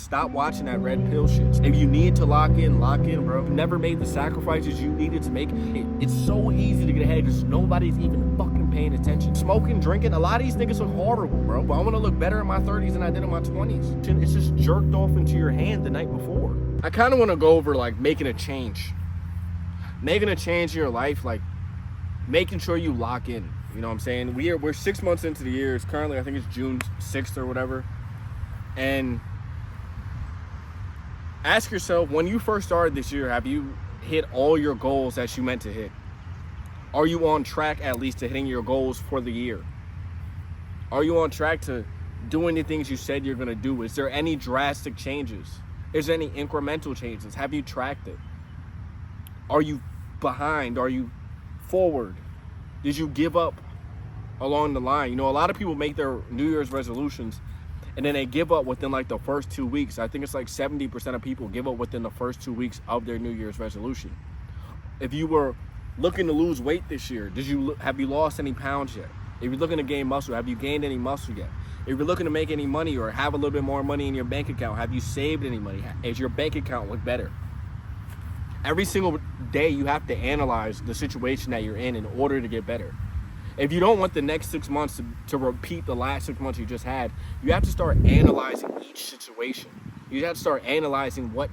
Stop watching that red pill shit. If you need to lock in, bro. You never made the sacrifices you needed to make. It's so easy to get ahead because nobody's even fucking paying attention. Smoking, drinking, a lot of these niggas look horrible, bro. But I want to look better in my 30s than I did in my 20s. It's just jerked off into your hand the night before. I kind of want to go over like making a change. Making a change in your life, like making sure you lock in. You know what I'm saying? We're 6 months into the year. It's currently, I think it's June 6th or whatever. And ask yourself, when you first started this year, have you hit all your goals that you meant to hit? Are you on track at least to hitting your goals for the year? Are you on track to doing the things you said you're going to do? Is there any drastic changes? Is there any incremental changes? Have you tracked it? Are you behind? Are you forward? Did you give up along the line? You know, a lot of people make their New Year's resolutions and then they give up within like the first 2 weeks. I think it's like 70% of people give up within the first 2 weeks of their New Year's resolution. If you were looking to lose weight this year, have you lost any pounds yet? If you're looking to gain muscle, have you gained any muscle yet? If you're looking to make any money or have a little bit more money in your bank account, have you saved any money? Is your bank account look better? Every single day you have to analyze the situation that you're in order to get better. If you don't want the next 6 months to repeat the last 6 months you just had, you have to start analyzing each situation. You have to start analyzing what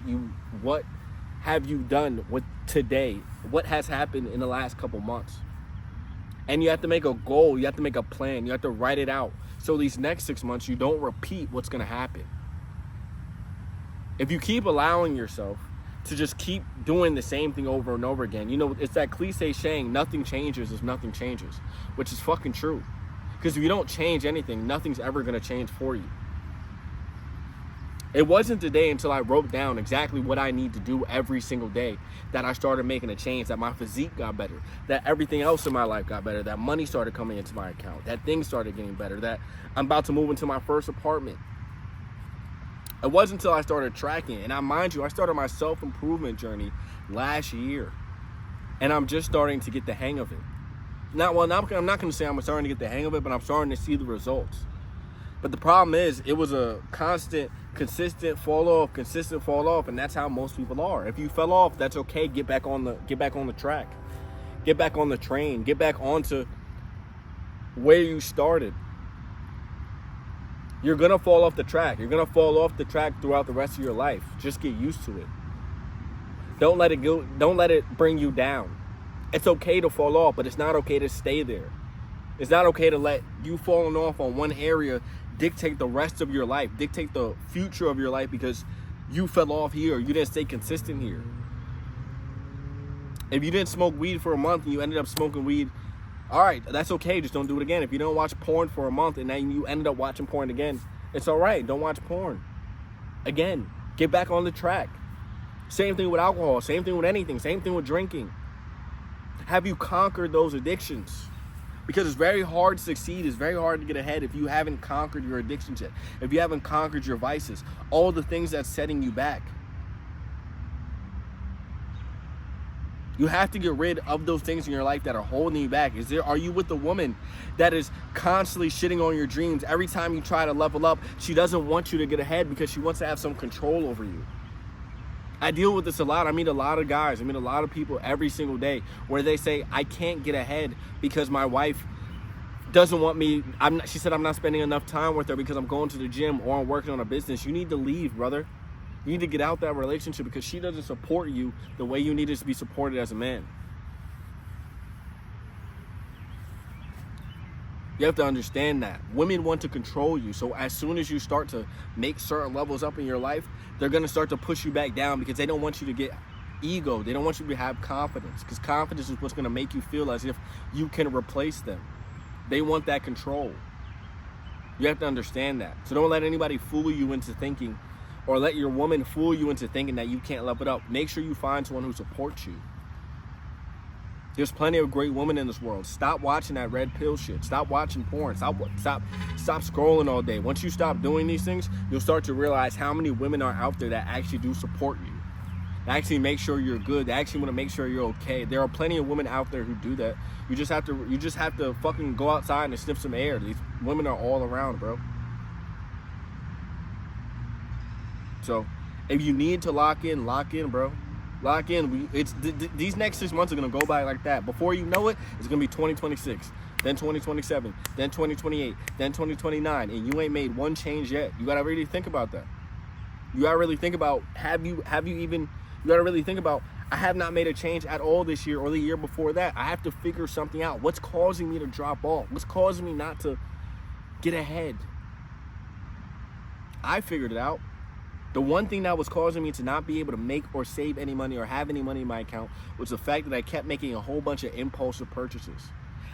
have you done with today, what has happened in the last couple months. And you have to make a goal, you have to make a plan, you have to write it out. So these next 6 months, you don't repeat what's gonna happen. If you keep allowing yourself to just keep doing the same thing over and over again. You know, it's that cliche saying, nothing changes if nothing changes, which is fucking true. Because if you don't change anything, nothing's ever gonna change for you. It wasn't the day until I wrote down exactly what I need to do every single day that I started making a change, that my physique got better, that everything else in my life got better, that money started coming into my account, that things started getting better, that I'm about to move into my first apartment. It wasn't until I started tracking, and mind you, I started my self-improvement journey last year, and I'm just starting to get the hang of it. I'm not going to say I'm starting to get the hang of it, but I'm starting to see the results. But the problem is, it was a consistent fall off, and that's how most people are. If you fell off, that's okay. Get back on the track, get back on the train, get back onto where you started. You're gonna fall off the track. You're gonna fall off the track throughout the rest of your life. Just get used to it. Don't let it go. Don't let it bring you down. It's okay to fall off, but it's not okay to stay there. It's not okay to let you falling off on one area dictate the rest of your life, dictate the future of your life because you fell off here. You didn't stay consistent here. If you didn't smoke weed for a month and you ended up smoking weed, all right, that's okay. Just don't do it again. If you don't watch porn for a month and then you ended up watching porn again, it's all right. Don't watch porn again. Get back on the track. Same thing with alcohol. Same thing with anything. Same thing with drinking. Have you conquered those addictions? Because it's very hard to succeed. It's very hard to get ahead if you haven't conquered your addictions yet. If you haven't conquered your vices, all the things that's setting you back. You have to get rid of those things in your life that are holding you back. Are you with a woman that is constantly shitting on your dreams? Every time you try to level up, she doesn't want you to get ahead because she wants to have some control over you. I deal with this a lot. I meet a lot of guys. I meet a lot of people every single day where they say, I can't get ahead because my wife doesn't want me. She said I'm not spending enough time with her because I'm going to the gym or I'm working on a business. You need to leave, brother. You need to get out that relationship because she doesn't support you the way you needed to be supported as a man. You have to understand that. Women want to control you. So as soon as you start to make certain levels up in your life, they're going to start to push you back down because they don't want you to get ego. They don't want you to have confidence because confidence is what's going to make you feel as if you can replace them. They want that control. You have to understand that. So don't let anybody fool you into thinking, or let your woman fool you into thinking that you can't level it up. Make sure you find someone who supports you. There's plenty of great women in this world. Stop watching that red pill shit. Stop watching porn. Stop scrolling all day. Once you stop doing these things, you'll start to realize how many women are out there that actually do support you. They actually make sure you're good. They actually want to make sure you're okay. There are plenty of women out there who do that. You just have to fucking go outside and sniff some air. These women are all around, bro. So if you need to lock in, bro. Lock in. These next 6 months are gonna go by like that. Before you know it, it's gonna be 2026, then 2027, then 2028, then 2029, and you ain't made one change yet. You gotta really think about that. You gotta really think about you gotta really think about, I have not made a change at all this year or the year before that. I have to figure something out. What's causing me to drop off? What's causing me not to get ahead? I figured it out. The one thing that was causing me to not be able to make or save any money or have any money in my account was the fact that I kept making a whole bunch of impulsive purchases.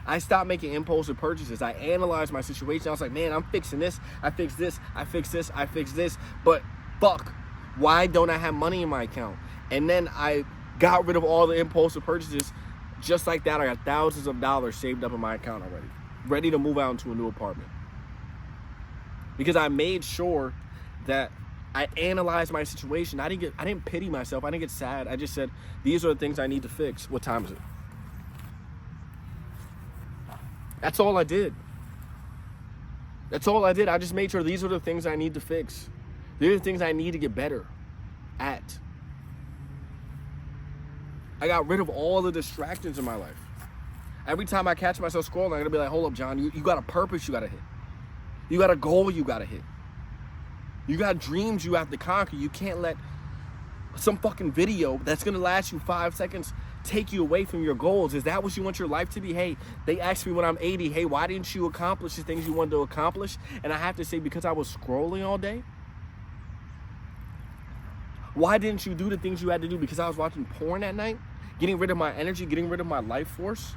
I stopped making impulsive purchases. I analyzed my situation. I was like, man, I'm fixing this. I fix this. I fix this. I fix this. But fuck, why don't I have money in my account? And then I got rid of all the impulsive purchases. Just like that, I got thousands of dollars saved up in my account already, ready to move out into a new apartment. Because I made sure that I analyzed my situation. I didn't pity myself. I didn't get sad. I just said, these are the things I need to fix. What time is it? That's all I did. That's all I did. I just made sure these are the things I need to fix. These are the things I need to get better at. I got rid of all the distractions in my life. Every time I catch myself scrolling, I'm gonna be like, hold up, John, you got a purpose you gotta hit. You got a goal you gotta hit. You got dreams you have to conquer. You can't let some fucking video that's gonna last you 5 seconds take you away from your goals. Is that what you want your life to be? Hey, they asked me when I'm 80, hey, why didn't you accomplish the things you wanted to accomplish? And I have to say, because I was scrolling all day. Why didn't you do the things you had to do? Because I was watching porn at night, getting rid of my energy, getting rid of my life force.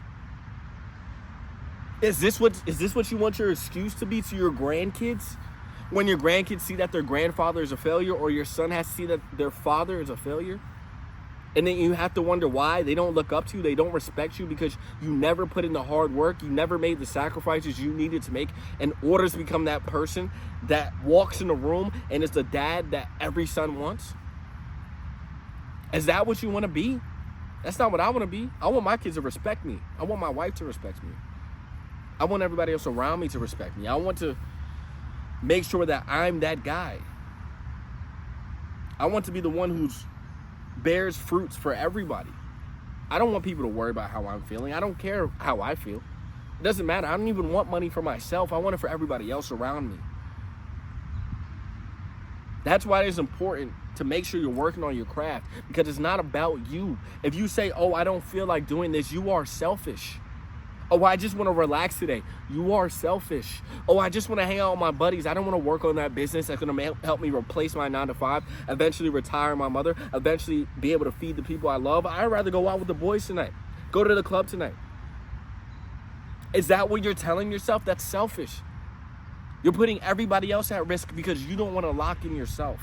Is this what you want your excuse to be to your grandkids? When your grandkids see that their grandfather is a failure, or your son has to see that their father is a failure? And then you have to wonder why they don't look up to you, they don't respect you, because you never put in the hard work, you never made the sacrifices you needed to make in order to become that person that walks in the room and is the dad that every son wants? Is that what you want to be? That's not what I want to be. I want my kids to respect me. I want my wife to respect me. I want everybody else around me to respect me. I want to make sure that I'm that guy. I want to be the one who's bears fruits for everybody. I don't want people to worry about how I'm feeling. I don't care how I feel. It doesn't matter. I don't even want money for myself. I want it for everybody else around me. That's why it's important to make sure you're working on your craft, because it's not about you. If you say, oh, I don't feel like doing this, you are selfish. Oh, I just want to relax today. You are selfish. Oh, I just want to hang out with my buddies. I don't want to work on that business that's going to help me replace my 9-to-5, eventually retire my mother, eventually be able to feed the people I love. I'd rather go out with the boys tonight. Go to the club tonight. Is that what you're telling yourself? That's selfish. You're putting everybody else at risk because you don't want to lock in yourself.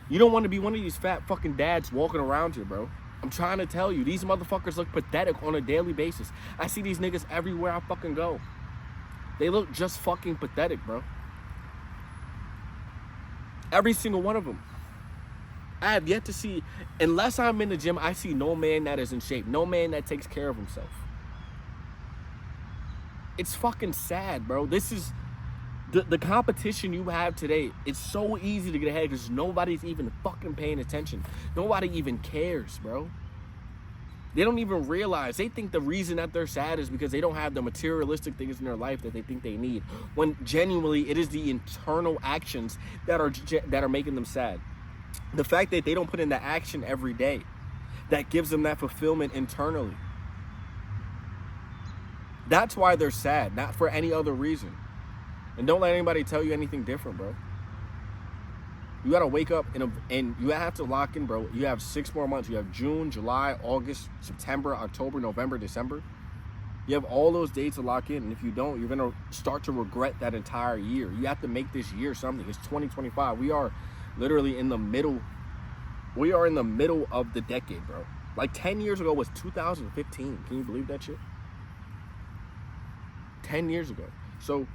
You don't want to be one of these fat fucking dads walking around here, bro. I'm trying to tell you, these motherfuckers look pathetic on a daily basis. I see these niggas everywhere I fucking go. They look just fucking pathetic, bro. Every single one of them. I have yet to see, unless I'm in the gym, I see no man that is in shape. No man that takes care of himself. It's fucking sad, bro. This is the competition you have today. It's so easy to get ahead because nobody's even fucking paying attention. Nobody even cares, bro. They don't even realize. They think the reason that they're sad is because they don't have the materialistic things in their life that they think they need. When genuinely, it is the internal actions that are making them sad. The fact that they don't put in the action every day that gives them that fulfillment internally. That's why they're sad, not for any other reason. And don't let anybody tell you anything different, bro. You gotta wake up and you have to lock in, bro. You have 6 more months. You have June, July, August, September, October, November, December. You have all those dates to lock in. And if you don't, you're gonna start to regret that entire year. You have to make this year something. It's 2025. We are literally in the middle. We are in the middle of the decade, bro. Like 10 years ago was 2015. Can you believe that shit? 10 years ago. So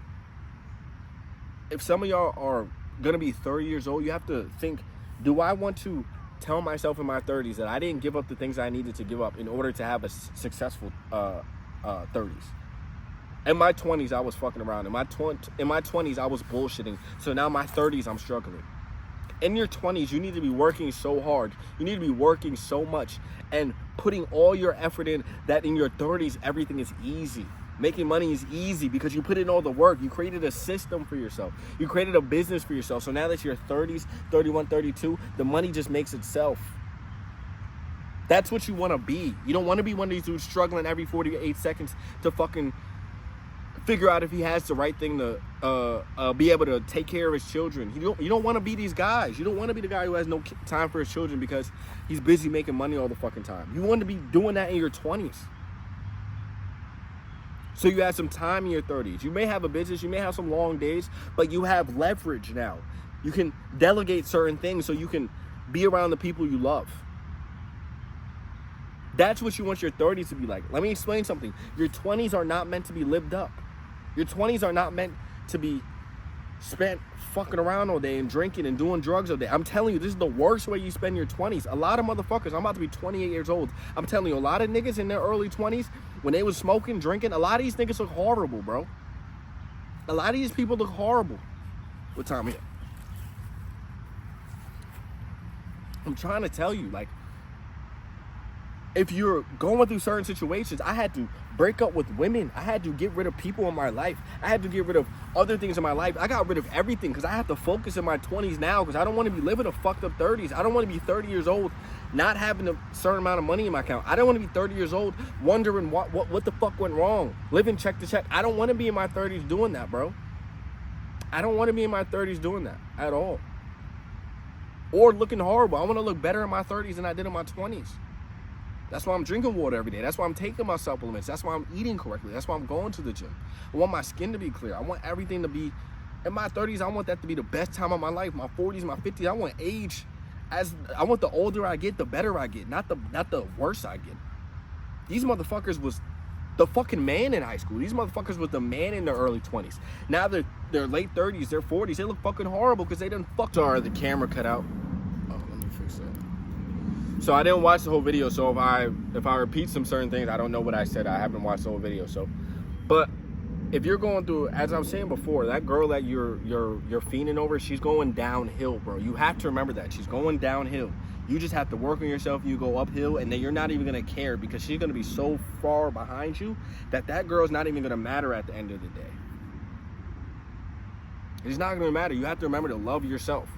if some of y'all are gonna be 30 years old, you have to think, do I want to tell myself in my 30s that I didn't give up the things I needed to give up in order to have a successful 30s? In my 20s, I was fucking around. In my 20s, I was bullshitting. So now my 30s, I'm struggling. In your 20s, you need to be working so hard. You need to be working so much and putting all your effort in that in your 30s, everything is easy. Making money is easy because you put in all the work. You created a system for yourself. You created a business for yourself. So now that you're 30s, 31, 32, the money just makes itself. That's what you want to be. You don't want to be one of these dudes struggling every 48 seconds to fucking figure out if he has the right thing to be able to take care of his children. You don't want to be these guys. You don't want to be the guy who has no time for his children because he's busy making money all the fucking time. You want to be doing that in your 20s. So you have some time in your 30s. You may have a business, you may have some long days, but you have leverage now. You can delegate certain things so you can be around the people you love. That's what you want your 30s to be like. Let me explain something. Your 20s are not meant to be lived up. Your 20s are not meant to be spent fucking around all day and drinking and doing drugs all day. I'm telling you, this is the worst way you spend your 20s. A lot of motherfuckers, I'm about to be 28 years old. I'm telling you, a lot of niggas in their early 20s, when they was smoking, drinking, a lot of these niggas look horrible, bro. A lot of these people look horrible. What time is it? I'm trying to tell you, like, if you're going through certain situations, I had to break up with women. I had to get rid of people in my life. I had to get rid of other things in my life. I got rid of everything because I have to focus in my 20s now because I don't want to be living a fucked up 30s. I don't want to be 30 years old not having a certain amount of money in my account. I don't want to be 30 years old wondering what the fuck went wrong, living check to check. I don't want to be in my 30s doing that, bro. I don't want to be in my 30s doing that at all. Or looking horrible. I want to look better in my 30s than I did in my 20s. That's why I'm drinking water every day. That's why I'm taking my supplements. That's why I'm eating correctly. That's why I'm going to the gym. I want my skin to be clear. I want everything to be, in my 30s, I want that to be the best time of my life. My 40s, my 50s, I want age, I want the older I get, the better I get, not the worse I get. These motherfuckers was the fucking man in high school. These motherfuckers was the man in their early 20s. Now they're late 30s, their 40s. They look fucking horrible because they done fucked. Sorry, the camera cut out. Oh, let me fix that. So I didn't watch the whole video, so if I repeat some certain things, I don't know what I said. I haven't watched the whole video. So, but if you're going through, as I was saying before, that girl that you're fiending over, she's going downhill, bro. You have to remember that she's going downhill. You just have to work on yourself. You go uphill, and then you're not even gonna care because she's gonna be so far behind you that girl's not even gonna matter at the end of the day. It's not gonna matter. You have to remember to love yourself.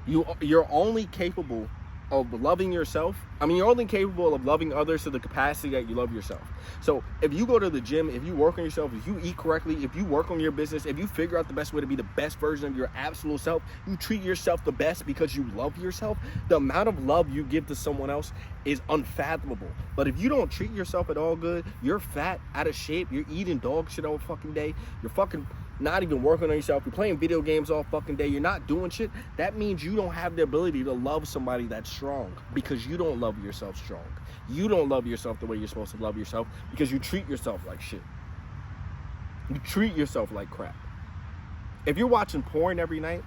You're only capable of loving yourself. I mean, you're only capable of loving others to the capacity that you love yourself. So if you go to the gym, if you work on yourself, if you eat correctly, if you work on your business, if you figure out the best way to be the best version of your absolute self, you treat yourself the best because you love yourself, the amount of love you give to someone else is unfathomable. But if you don't treat yourself at all good, you're fat, out of shape, you're eating dog shit all fucking day, you're fucking not even working on yourself, you're playing video games all fucking day, you're not doing shit, that means you don't have the ability to love somebody that's strong because you don't love yourself strong. You don't love yourself the way you're supposed to love yourself because you treat yourself like shit. You treat yourself like crap. If you're watching porn every night,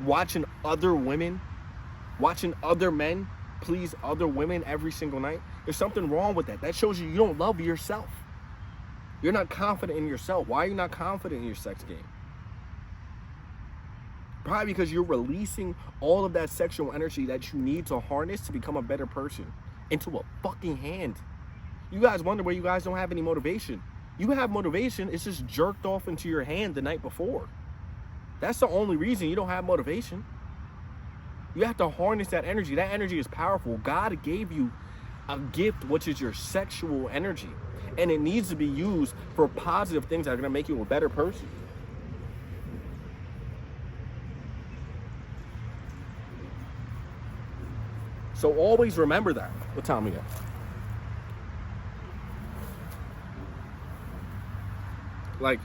watching other women, watching other men please other women every single night, there's something wrong with that. That shows you don't love yourself. You're not confident in yourself. Why are you not confident in your sex game? Probably because you're releasing all of that sexual energy that you need to harness to become a better person into a fucking hand. You guys wonder why you guys don't have any motivation. You have motivation, it's just jerked off into your hand the night before. That's the only reason you don't have motivation. You have to harness that energy. That energy is powerful. God gave you a gift, which is your sexual energy. And it needs to be used for positive things that are going to make you a better person. So always remember that. What time we got? Like,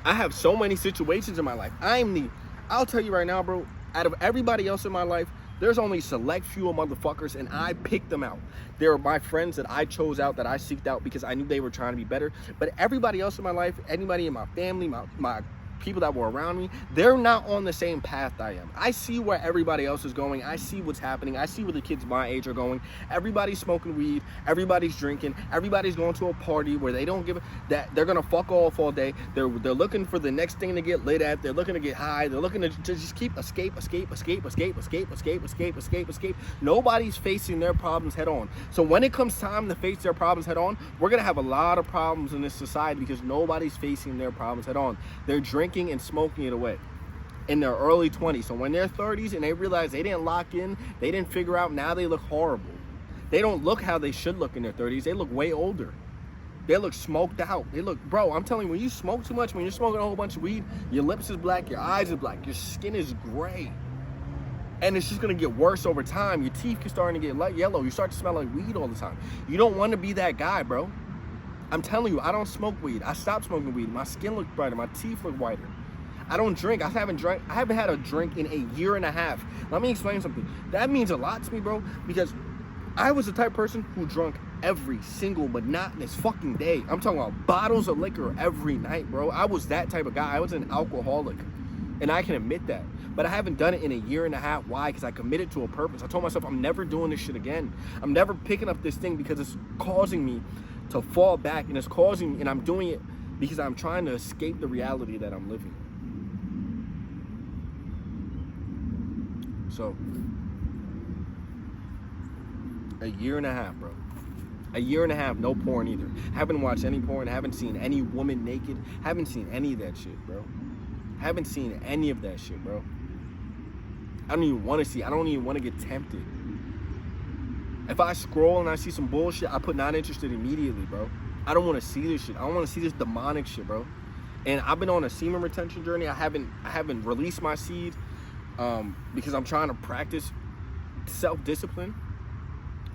I have so many situations in my life. I'll tell you right now, bro, out of everybody else in my life, there's only select few motherfuckers, and I picked them out. They're my friends that I chose out, that I seeked out because I knew they were trying to be better. But everybody else in my life, anybody in my family, my people that were around me, they're not on the same path I am. I see where everybody else is going. I see what's happening. I see where the kids my age are going. Everybody's smoking weed. Everybody's drinking. Everybody's going to a party where they don't give a, that they're gonna fuck off all day. They're looking for the next thing to get lit at. They're looking to get high. They're looking to just keep escape. Nobody's facing their problems head on. So when it comes time to face their problems head on, we're gonna have a lot of problems in this society because nobody's facing their problems head on. They're drinking and smoking it away in their early 20s. So when they're 30s and they realize they didn't lock in, they didn't figure out, now they look horrible. They don't look how they should look in their 30s. They look way older. They look smoked out. They look, bro, I'm telling you, when you smoke too much, when you're smoking a whole bunch of weed, your lips is black, your eyes are black, your skin is gray. And it's just gonna get worse over time. Your teeth are starting to get yellow. You start to smell like weed all the time. You don't want to be that guy, bro. I'm telling you, I don't smoke weed. I stopped smoking weed. My skin looked brighter. My teeth look whiter. I don't drink. I haven't had a drink in a year and a half. Let me explain something. That means a lot to me, bro, because I was the type of person who drunk every single monotonous fucking day. I'm talking about bottles of liquor every night, bro. I was that type of guy. I was an alcoholic, and I can admit that. But I haven't done it in a year and a half. Why? Because I committed to a purpose. I told myself I'm never doing this shit again. I'm never picking up this thing because it's causing me to fall back, and it's causing, and I'm doing it because I'm trying to escape the reality that I'm living. So, a year and a half, bro. A year and a half, no porn either. Haven't watched any porn, haven't seen any woman naked, haven't seen any of that shit, bro. Haven't seen any of that shit, bro. I don't even want to see. I don't even want to get tempted. If I scroll and I see some bullshit, I put not interested immediately, bro. I don't want to see this shit. I don't want to see this demonic shit, bro. And I've been on a semen retention journey. I haven't released my seed because I'm trying to practice self-discipline.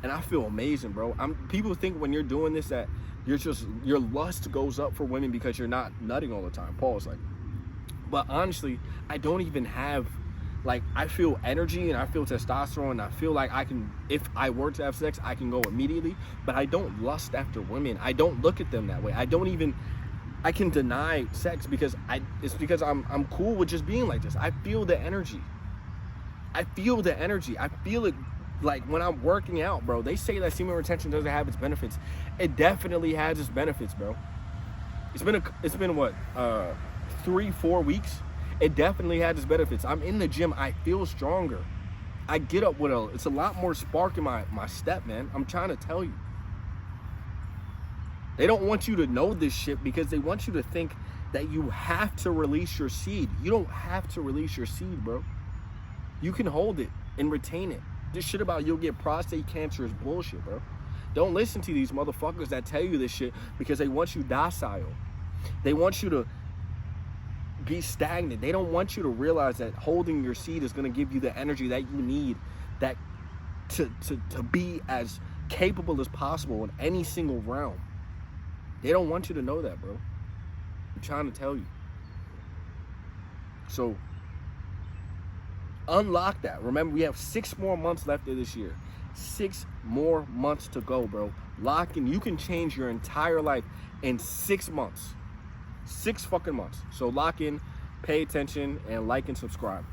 And I feel amazing, bro. People think when you're doing this that your lust goes up for women because you're not nutting all the time. Paul's like, but honestly, I don't even have, like, I feel energy and I feel testosterone and I feel like I can, if I were to have sex, I can go immediately, but I don't lust after women. I don't look at them that way. I can deny sex because it's because I'm cool with just being like this. I feel the energy. I feel it like when I'm working out, bro. They say that semen retention doesn't have its benefits. It definitely has its benefits, bro. It's been what, 3-4 weeks. It definitely has its benefits. I'm in the gym. I feel stronger. I get up with it's a lot more spark in my step, man. I'm trying to tell you. They don't want you to know this shit because they want you to think that you have to release your seed. You don't have to release your seed, bro. You can hold it and retain it. This shit about you'll get prostate cancer is bullshit, bro. Don't listen to these motherfuckers that tell you this shit because they want you docile. They want you to be stagnant. They don't want you to realize that holding your seed is going to give you the energy that you need that to be as capable as possible in any single realm. They don't want you to know that, bro. I'm trying to tell you. So unlock that. Remember, we have 6 more months left of this year. 6 more months to go, bro. Lock in. You can change your entire life in 6 months. 6 fucking months. So lock in, pay attention, and like and subscribe.